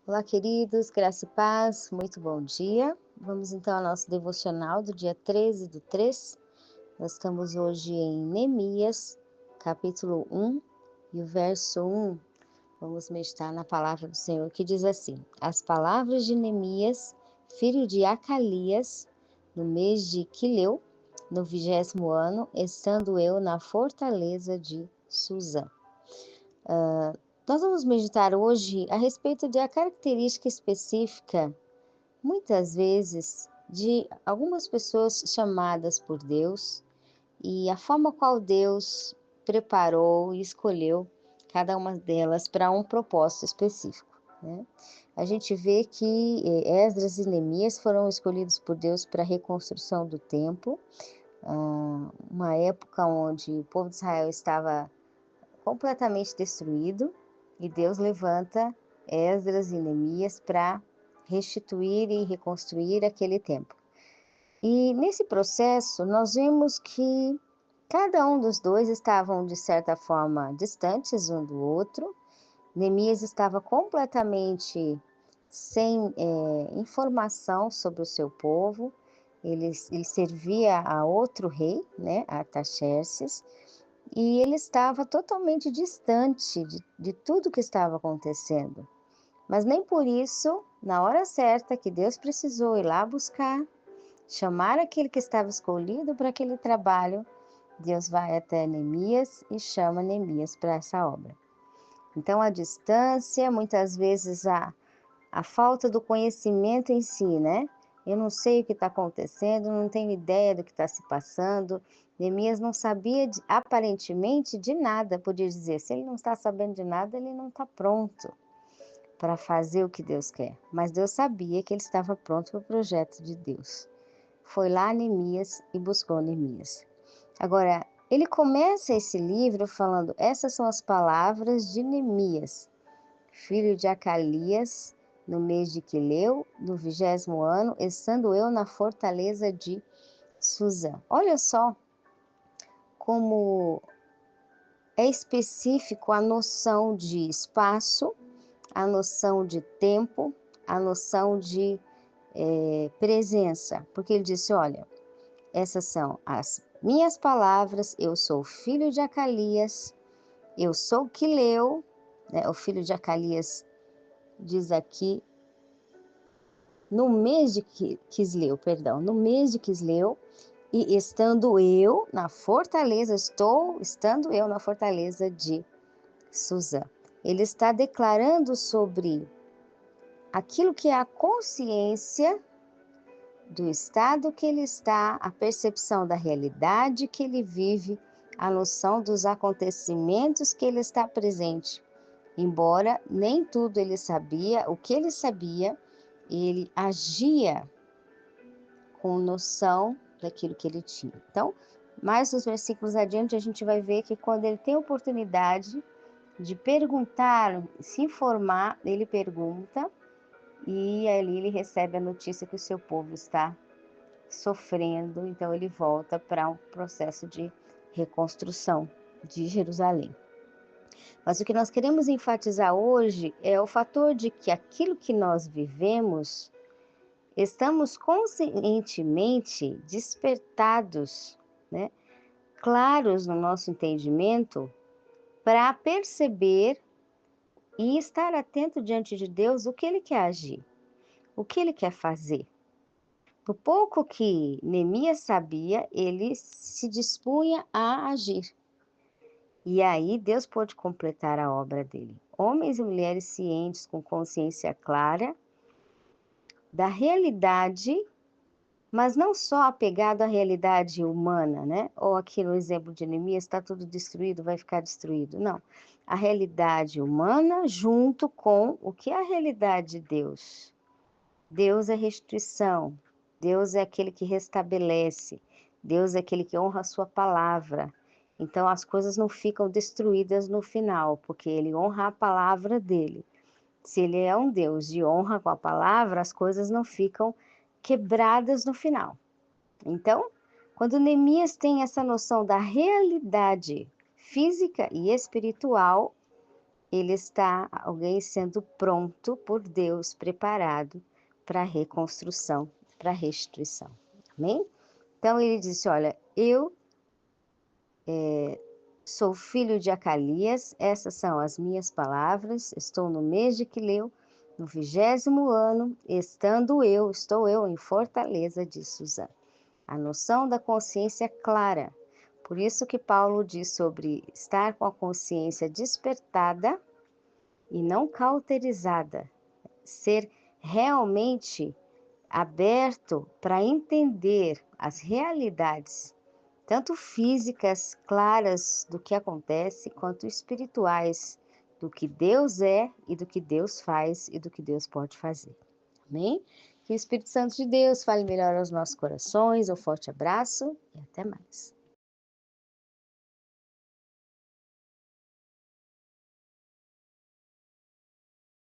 Olá, queridos, graça e paz, muito bom dia. Vamos então ao nosso devocional do dia 13/3. Nós estamos hoje em Neemias, capítulo 1, e o verso 1. Vamos meditar na palavra do Senhor, que diz assim: As palavras de Neemias, filho de Acalias, no mês de Quileu, no 20º ano, estando eu na fortaleza de Suzã. Nós vamos meditar hoje a respeito de a característica específica, muitas vezes, de algumas pessoas chamadas por Deus e a forma qual Deus preparou e escolheu cada uma delas para um propósito específico, né? A gente vê que Esdras e Neemias foram escolhidos por Deus para a reconstrução do templo, uma época onde o povo de Israel estava completamente destruído, e Deus levanta Esdras e Neemias para restituir e reconstruir aquele templo. E nesse processo nós vemos que cada um dos dois estavam de certa forma distantes um do outro. Neemias estava completamente sem informação sobre o seu povo. Ele servia a outro rei, né, Artaxerxes, e ele estava totalmente distante de tudo que estava acontecendo. Mas nem por isso, na hora certa que Deus precisou ir lá buscar, chamar aquele que estava escolhido para aquele trabalho, Deus vai até Neemias e chama Neemias para essa obra. Então, a distância, muitas vezes a falta do conhecimento em si, né? Eu não sei o que está acontecendo, não tenho ideia do que está se passando. Neemias não sabia, aparentemente, de nada. Podia dizer, se ele não está sabendo de nada, ele não está pronto para fazer o que Deus quer. Mas Deus sabia que ele estava pronto para o projeto de Deus. Foi lá Neemias e buscou Neemias. Agora, ele começa esse livro falando, essas são as palavras de Neemias, filho de Acalias, no mês de Quileu, no 20º ano, estando eu na fortaleza de Suzã. Olha só como é específico a noção de espaço, a noção de tempo, a noção de presença. Porque ele disse, olha, essas são as minhas palavras, eu sou filho de Acalias, eu sou Quileu, né? O filho de Acalias diz aqui, no mês de Quisleu, perdão, no mês de Quisleu, e estando eu na fortaleza, estando eu na fortaleza de Suzã. Ele está declarando sobre aquilo que é a consciência do estado que ele está, a percepção da realidade que ele vive, a noção dos acontecimentos que ele está presente. Embora nem tudo ele sabia, o que ele sabia, ele agia com noção daquilo que ele tinha. Então, mais uns versículos adiante, a gente vai ver que quando ele tem oportunidade de perguntar, se informar, ele pergunta, e ali ele recebe a notícia que o seu povo está sofrendo, então ele volta para um processo de reconstrução de Jerusalém. Mas o que nós queremos enfatizar hoje é o fator de que aquilo que nós vivemos, estamos conscientemente despertados, né, claros no nosso entendimento, para perceber e estar atento diante de Deus o que Ele quer agir, o que Ele quer fazer. O pouco que Neemias sabia, ele se dispunha a agir. E aí Deus pôde completar a obra dele. Homens e mulheres cientes, com consciência clara da realidade, mas não só apegado à realidade humana, né? Ou aqui no exemplo de Neemias, está tudo destruído, vai ficar destruído. Não. A realidade humana junto com o que é a realidade de Deus. Deus é restituição, Deus é aquele que restabelece, Deus é aquele que honra a sua palavra. Então as coisas não ficam destruídas no final, porque ele honra a palavra dele. Se ele é um Deus de honra com a palavra, as coisas não ficam quebradas no final. Então, quando Neemias tem essa noção da realidade física e espiritual, ele está alguém sendo pronto por Deus, preparado para a reconstrução, para a restituição. Amém? Então ele disse: olha, eu sou filho de Acalias, essas são as minhas palavras, estou no mês de Quileu, no 20º ano, estou eu em Fortaleza de Suzã. A noção da consciência clara. Por isso que Paulo diz sobre estar com a consciência despertada e não cauterizada, ser realmente aberto para entender as realidades, tanto físicas claras do que acontece, quanto espirituais, do que Deus é e do que Deus faz e do que Deus pode fazer. Amém? Que o Espírito Santo de Deus fale melhor aos nossos corações. Um forte abraço e até mais.